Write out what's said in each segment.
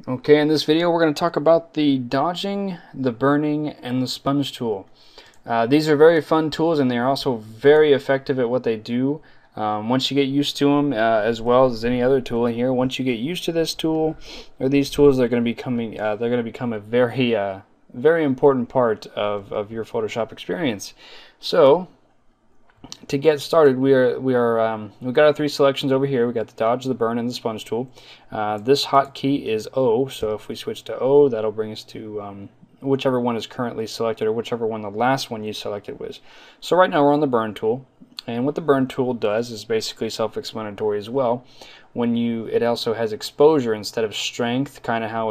Okay, in this video we're going to talk about the dodging, the burning, and the sponge tool. These are very fun tools and they are also very effective at what they do. Once you get used to them, as well as any other tool in here, once you get used to this tool or these tools, they're going to become a very important part of your Photoshop experience. So to get started, we've got our three selections over here. We got the dodge, the burn, and the sponge tool. This hotkey is O, so if we switch to O, that'll bring us to whichever one is currently selected or whichever one the last one you selected was. So right now we're on the burn tool, and what the burn tool does is basically self-explanatory as well. It also has exposure instead of strength, kind of how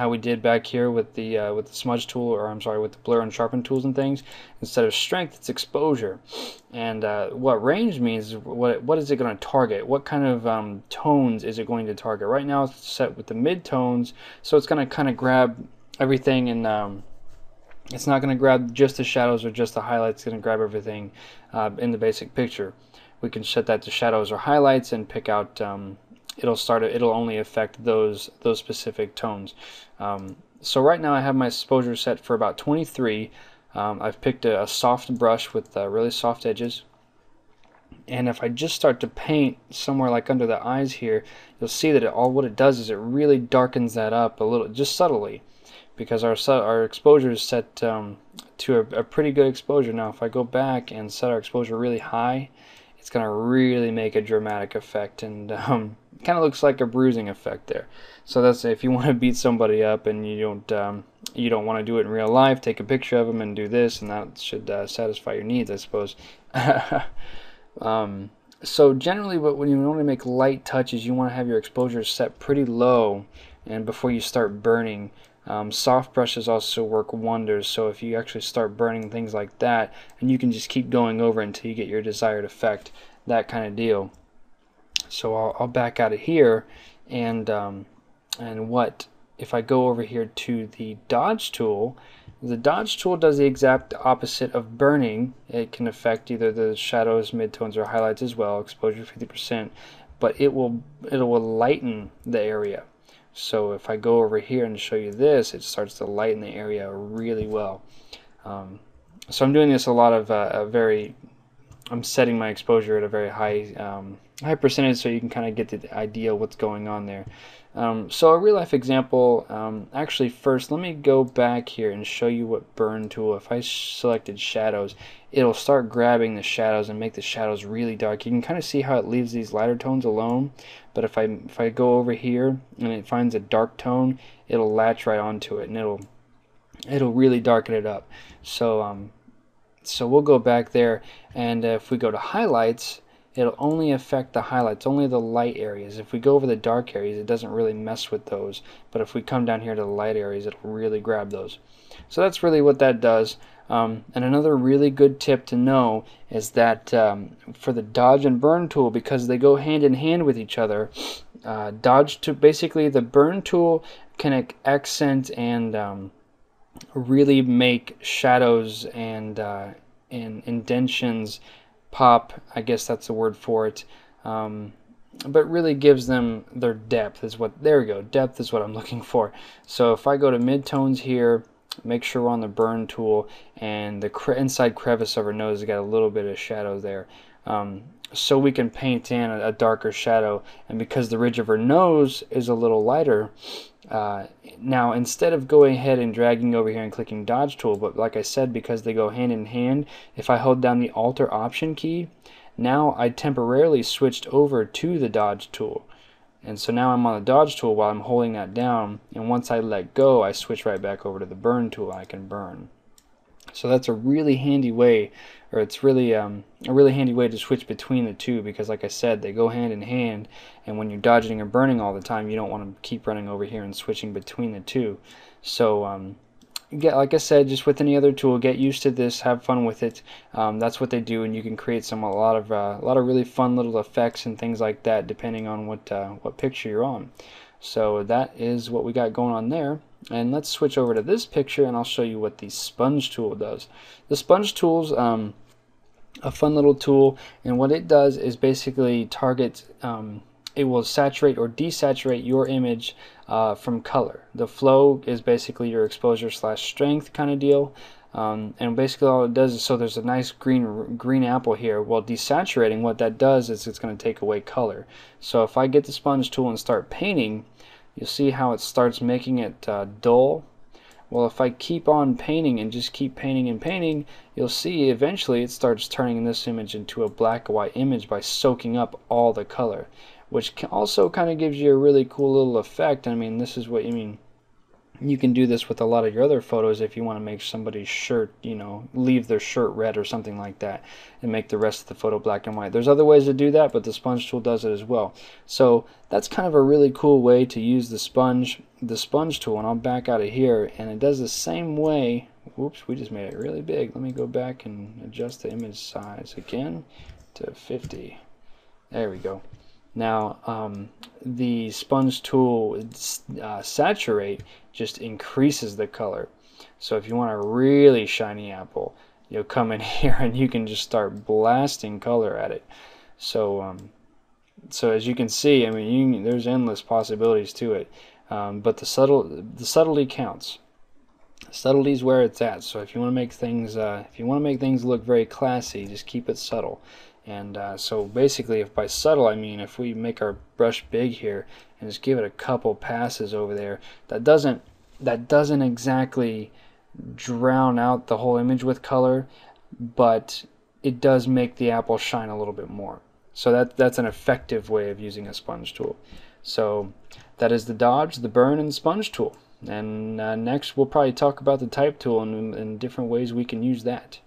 we did back here with the smudge tool, or I'm sorry, with the blur and sharpen tools and things. Instead of strength, it's exposure. And what range means is what is it going to target? What kind of tones is it going to target? Right now it's set with the mid tones, so it's going to kind of grab everything, and it's not going to grab just the shadows or just the highlights. It's going to grab everything in the basic picture. We can set that to shadows or highlights and pick out. It'll only affect those specific tones. So right now I have my exposure set for about 23. I've picked a soft brush with really soft edges, and if I just start to paint somewhere like under the eyes here, you'll see that what it does is it really darkens that up a little, just subtly, because our exposure is set to a pretty good exposure. Now if I go back and set our exposure really high, it's going to really make a dramatic effect, and kind of looks like a bruising effect there. So that's if you want to beat somebody up and you don't want to do it in real life, take a picture of them and do this, and that should satisfy your needs, I suppose. So generally, when you want to make light touches, you want to have your exposure set pretty low, and before you start burning. Soft brushes also work wonders, so if you actually start burning things like that, and you can just keep going over until you get your desired effect, that kind of deal. So I'll back out of here, and if I go over here to the dodge tool, the dodge tool does the exact opposite of burning. It can affect either the shadows, midtones, or highlights as well, exposure 50%, but it will lighten the area. So if I go over here and show you this, it starts to lighten the area really well. So I'm doing this a lot of I'm setting my exposure at a very high percentage, so you can kind of get the idea of what's going on there. So a real life example, actually first let me go back here and show you what burn tool. If I selected shadows, it'll start grabbing the shadows and make the shadows really dark. You can kind of see how it leaves these lighter tones alone, but if I go over here and it finds a dark tone, it'll latch right onto it, and it'll really darken it up. So we'll go back there, and if we go to highlights, it'll only affect the highlights, only the light areas. If we go over the dark areas, it doesn't really mess with those, but if we come down here to the light areas, it'll really grab those. So that's really what that does. And another really good tip to know is that for the dodge and burn tool, because they go hand in hand with each other, basically the burn tool can accent and really make shadows and indentions pop. I guess that's the word for it. But really gives them their depth. There we go. Depth is what I'm looking for. So if I go to midtones here, make sure we're on the burn tool, and the inside crevice of her nose has got a little bit of shadow there. So we can paint in a darker shadow, and because the ridge of her nose is a little lighter, now instead of going ahead and dragging over here and clicking dodge tool, but like I said, because they go hand in hand, if I hold down the Alt or Option key, now I temporarily switched over to the dodge tool, and so now I'm on the dodge tool while I'm holding that down, and once I let go, I switch right back over to the burn tool. I can burn. So that's a really handy way, or it's really a really handy way to switch between the two, because like I said, they go hand in hand, and when you're dodging or burning all the time, you don't want to keep running over here and switching between the two. So like I said, just with any other tool, get used to this, have fun with it. That's what they do, and you can create a lot of really fun little effects and things like that, depending on what picture you're on. So that is what we got going on there. And let's switch over to this picture, and I'll show you what the sponge tool does. The sponge tool's a fun little tool, and what it does is basically target it will saturate or desaturate your image from color. The flow is basically your exposure slash strength kind of deal. And basically all it does is, so there's a nice green apple here. Well, desaturating, what that does is it's going to take away color. So if I get the sponge tool and start painting, you'll see how it starts making it dull. Well, if I keep on painting and just keep painting and painting, you'll see eventually it starts turning this image into a black and white image by soaking up all the color, which also kind of gives you a really cool little effect. I mean, this is what you mean. You can do this with a lot of your other photos if you want to make somebody's shirt, you know, leave their shirt red or something like that and make the rest of the photo black and white. There's other ways to do that, but the sponge tool does it as well. So that's kind of a really cool way to use the sponge tool. And I'll back out of here, and it does the same way. Whoops, we just made it really big. Let me go back and adjust the image size again to 50. There we go. Now the sponge tool saturate just increases the color. So if you want a really shiny apple, you'll come in here and you can just start blasting color at it. So so as you can see, I mean, there's endless possibilities to it. But the subtlety counts. Subtlety is where it's at. So if you want to make things look very classy, just keep it subtle. And so basically, if by subtle I mean if we make our brush big here and just give it a couple passes over there, that doesn't exactly drown out the whole image with color, but it does make the apple shine a little bit more. So that's an effective way of using a sponge tool. So that is the dodge, the burn, and the sponge tool. And next we'll probably talk about the type tool and different ways we can use that.